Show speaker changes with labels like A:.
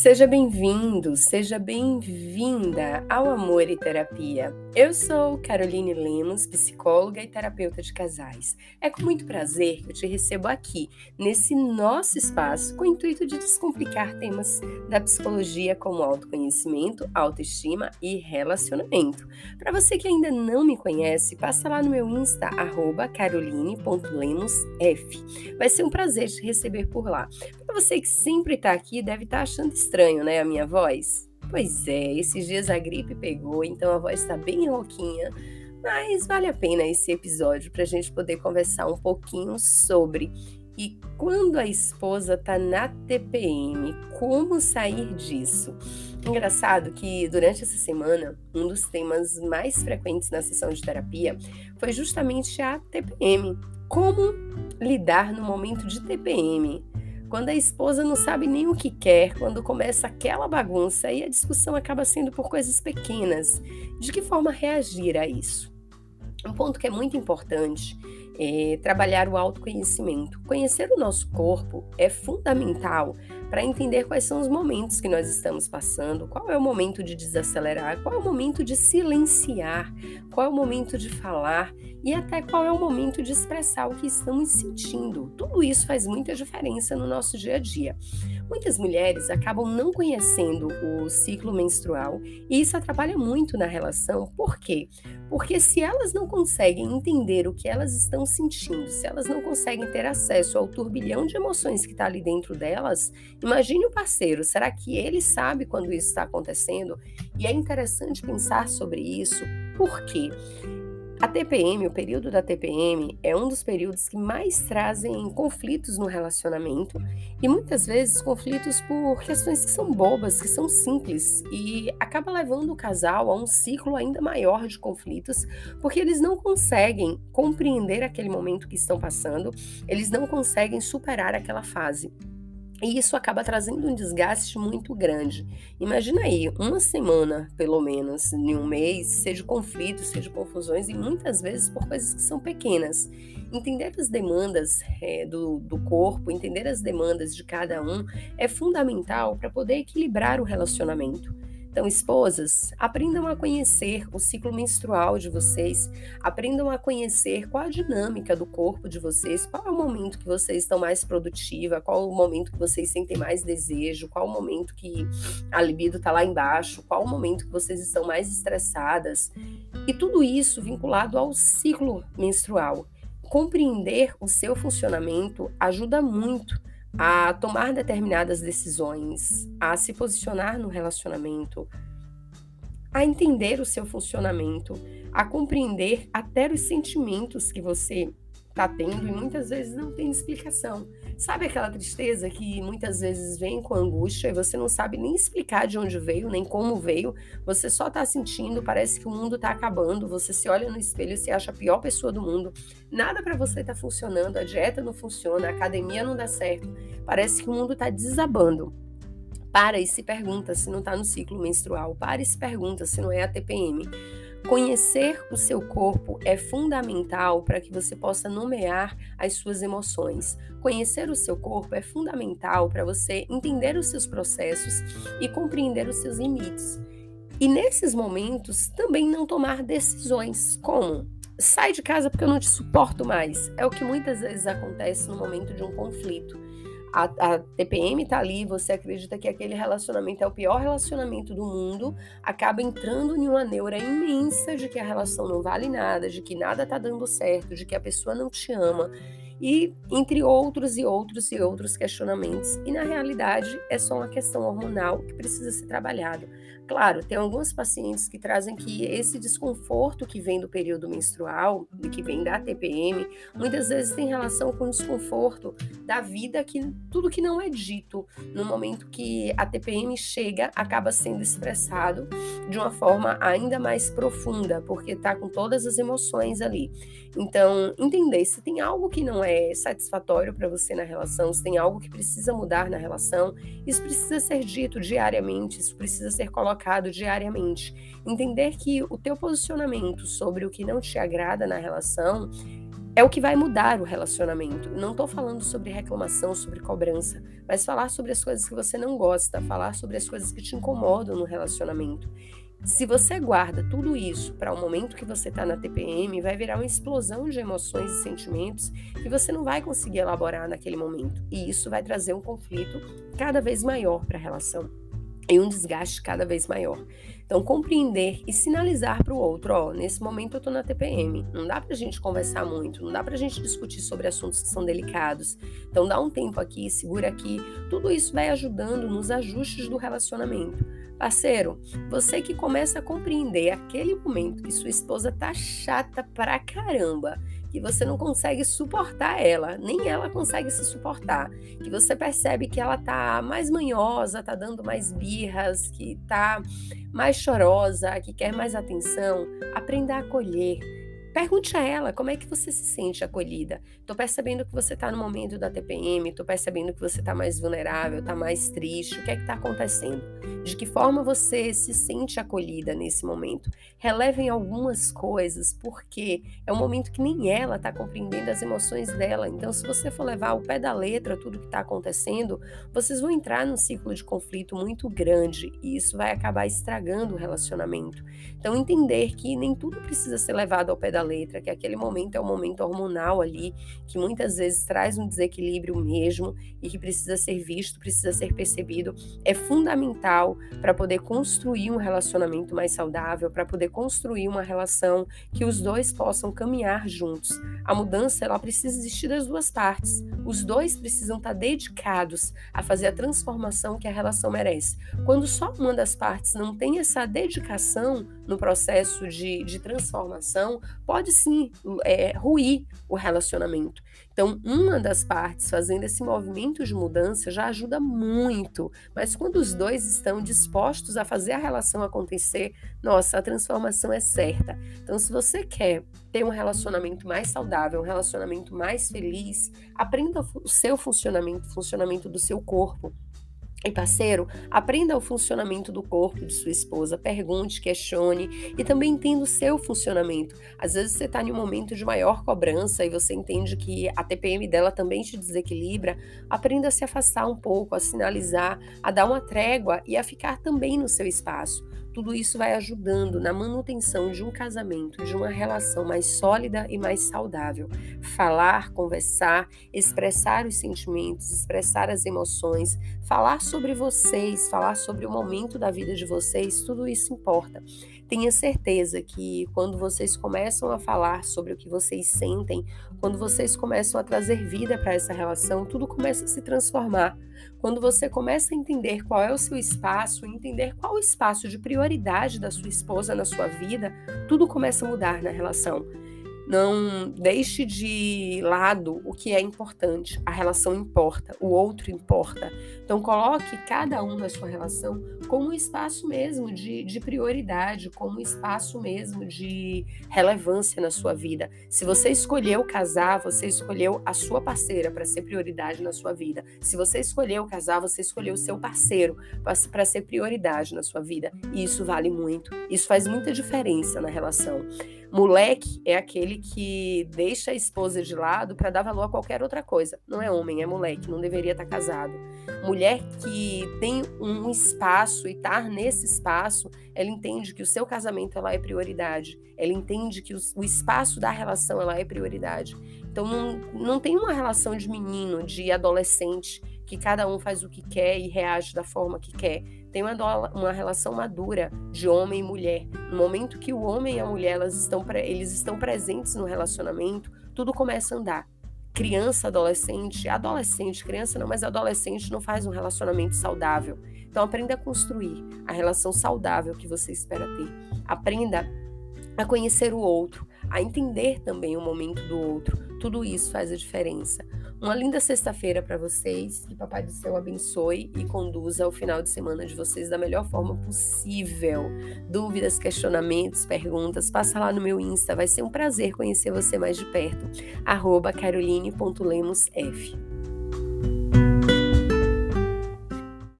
A: Seja bem-vindo, seja bem-vinda ao Amor e Terapia. Eu sou Caroline Lemos, psicóloga e terapeuta de casais. É com muito prazer que eu te recebo aqui, nesse nosso espaço, com o intuito de descomplicar temas da psicologia como autoconhecimento, autoestima e relacionamento. Para você que ainda não me conhece, passa lá no meu Insta, @caroline.lemosf. Vai ser um prazer te receber por lá. Para você que sempre está aqui, deve estar achando estranho, né, a minha voz? Pois é, esses dias a gripe pegou, então a voz está bem rouquinha, mas vale a pena esse episódio para a gente poder conversar um pouquinho sobre e quando a esposa está na TPM, como sair disso? Engraçado que durante essa semana, um dos temas mais frequentes na sessão de terapia foi justamente a TPM. Como lidar no momento de TPM? Quando a esposa não sabe nem o que quer, quando começa aquela bagunça e a discussão acaba sendo por coisas pequenas, de que forma reagir a isso? Um ponto que é muito importante é trabalhar o autoconhecimento. Conhecer o nosso corpo é fundamental para entender quais são os momentos que nós estamos passando, qual é o momento de desacelerar, qual é o momento de silenciar, qual é o momento de falar e até qual é o momento de expressar o que estamos sentindo. Tudo isso faz muita diferença no nosso dia a dia. Muitas mulheres acabam não conhecendo o ciclo menstrual e isso atrapalha muito na relação. Por quê? Porque se elas não conseguem entender o que elas estão sentindo, se elas não conseguem ter acesso ao turbilhão de emoções que está ali dentro delas, imagine o parceiro, será que ele sabe quando isso está acontecendo? E é interessante pensar sobre isso, porque a TPM, o período da TPM, é um dos períodos que mais trazem conflitos no relacionamento e muitas vezes conflitos por questões que são bobas, que são simples e acaba levando o casal a um ciclo ainda maior de conflitos porque eles não conseguem compreender aquele momento que estão passando, eles não conseguem superar aquela fase. E isso acaba trazendo um desgaste muito grande. Imagina aí, uma semana, pelo menos, em um mês, seja de conflitos, seja de confusões, e muitas vezes por coisas que são pequenas. Entender as demandas do corpo, entender as demandas de cada um, é fundamental para poder equilibrar o relacionamento. Então, esposas, aprendam a conhecer o ciclo menstrual de vocês, aprendam a conhecer qual a dinâmica do corpo de vocês, qual é o momento que vocês estão mais produtiva, qual o momento que vocês sentem mais desejo, qual o momento que a libido está lá embaixo, qual o momento que vocês estão mais estressadas. E tudo isso vinculado ao ciclo menstrual. Compreender o seu funcionamento ajuda muito a tomar determinadas decisões, a se posicionar no relacionamento, a entender o seu funcionamento, a compreender até os sentimentos que você está tendo e muitas vezes não tem explicação. Sabe aquela tristeza que muitas vezes vem com angústia e você não sabe nem explicar de onde veio, nem como veio, você só está sentindo, parece que o mundo está acabando, você se olha no espelho e se acha a pior pessoa do mundo, nada para você está funcionando, a dieta não funciona, a academia não dá certo, parece que o mundo está desabando. Para e se pergunta se não está no ciclo menstrual, para e se pergunta se não é a TPM. Conhecer o seu corpo é fundamental para que você possa nomear as suas emoções. Conhecer o seu corpo é fundamental para você entender os seus processos e compreender os seus limites. E nesses momentos também não tomar decisões, como sai de casa porque eu não te suporto mais. É o que muitas vezes acontece no momento de um conflito. A TPM tá ali, você acredita que aquele relacionamento é o pior relacionamento do mundo, acaba entrando em uma neura imensa de que a relação não vale nada, de que nada tá dando certo, de que a pessoa não te ama, e entre outros e outros e outros questionamentos. E na realidade é só uma questão hormonal que precisa ser trabalhado. Claro, tem alguns pacientes que trazem que esse desconforto que vem do período menstrual, que vem da TPM, muitas vezes tem relação com o desconforto da vida, que tudo que não é dito no momento que a TPM chega acaba sendo expressado de uma forma ainda mais profunda, porque está com todas as emoções ali. Então, entender se tem algo que não é satisfatório para você na relação, se tem algo que precisa mudar na relação, isso precisa ser dito diariamente, isso precisa ser colocado diariamente. Entender que o teu posicionamento sobre o que não te agrada na relação é o que vai mudar o relacionamento. Não estou falando sobre reclamação, sobre cobrança, mas falar sobre as coisas que você não gosta, falar sobre as coisas que te incomodam no relacionamento. Se você guarda tudo isso para o momento que você está na TPM, vai virar uma explosão de emoções e sentimentos que você não vai conseguir elaborar naquele momento. E isso vai trazer um conflito cada vez maior para a relação e um desgaste cada vez maior. Então, compreender e sinalizar para o outro, ó, nesse momento eu estou na TPM, não dá para a gente conversar muito, não dá para a gente discutir sobre assuntos que são delicados, então dá um tempo aqui, segura aqui, tudo isso vai ajudando nos ajustes do relacionamento. Parceiro, você que começa a compreender aquele momento que sua esposa tá chata pra caramba, que você não consegue suportar ela, nem ela consegue se suportar, que você percebe que ela tá mais manhosa, tá dando mais birras, que tá mais chorosa, que quer mais atenção, aprenda a acolher. Pergunte a ela como é que você se sente acolhida. Tô percebendo que você tá no momento da TPM, tô percebendo que você tá mais vulnerável, tá mais triste. O que é que tá acontecendo? De que forma você se sente acolhida nesse momento? Relevem algumas coisas, porque é um momento que nem ela tá compreendendo as emoções dela. Então, se você for levar ao pé da letra tudo que tá acontecendo, vocês vão entrar num ciclo de conflito muito grande e isso vai acabar estragando o relacionamento. Então, entender que nem tudo precisa ser levado ao pé da letra, que aquele momento é um momento hormonal ali, que muitas vezes traz um desequilíbrio mesmo e que precisa ser visto, precisa ser percebido, é fundamental para poder construir um relacionamento mais saudável, para poder construir uma relação que os dois possam caminhar juntos. A mudança, ela precisa existir das duas partes. Os dois precisam estar dedicados a fazer a transformação que a relação merece. Quando só uma das partes não tem essa dedicação no processo de transformação, pode sim ruir o relacionamento. Então, uma das partes fazendo esse movimento de mudança já ajuda muito, mas quando os dois estão dispostos a fazer a relação acontecer, nossa, a transformação é certa. Então, se você quer ter um relacionamento mais saudável, um relacionamento mais feliz, aprenda o seu funcionamento, o funcionamento do seu corpo. E parceiro, aprenda o funcionamento do corpo de sua esposa, pergunte, questione e também entenda o seu funcionamento. Às vezes você está em um momento de maior cobrança e você entende que a TPM dela também te desequilibra, aprenda a se afastar um pouco, a sinalizar, a dar uma trégua e a ficar também no seu espaço. Tudo isso vai ajudando na manutenção de um casamento, de uma relação mais sólida e mais saudável. Falar, conversar, expressar os sentimentos, expressar as emoções, falar sobre vocês, falar sobre o momento da vida de vocês, tudo isso importa. Tenha certeza que quando vocês começam a falar sobre o que vocês sentem, quando vocês começam a trazer vida para essa relação, tudo começa a se transformar. Quando você começa a entender qual é o seu espaço, entender qual o espaço de prioridade da sua esposa na sua vida, tudo começa a mudar na relação. Não deixe de lado o que é importante. A relação importa, o outro importa. Então coloque cada um na sua relação como um espaço mesmo de prioridade, como um espaço mesmo de relevância na sua vida. Se você escolheu casar, você escolheu a sua parceira para ser prioridade na sua vida. Se você escolheu casar, você escolheu o seu parceiro para ser prioridade na sua vida. E isso vale muito. Isso faz muita diferença na relação. Moleque é aquele que deixa a esposa de lado para dar valor a qualquer outra coisa. Não é homem, é moleque, não deveria estar casado. Mulher que tem um espaço e estar nesse espaço, ela entende que o seu casamento ela é prioridade. Ela entende que o espaço da relação ela é prioridade. Então não tem uma relação de menino, de adolescente, que cada um faz o que quer e reage da forma que quer. Tem uma relação madura de homem e mulher. No momento que o homem e a mulher eles estão presentes no relacionamento, tudo começa a andar. Criança, adolescente, criança não, mas adolescente não faz um relacionamento saudável. Então aprenda a construir a relação saudável que você espera ter. Aprenda a conhecer o outro, a entender também o momento do outro. Tudo isso faz a diferença. Uma linda sexta-feira para vocês, que Papai do Céu abençoe e conduza o final de semana de vocês da melhor forma possível. Dúvidas, questionamentos, perguntas, passa lá no meu Insta, vai ser um prazer conhecer você mais de perto. @caroline.lemosf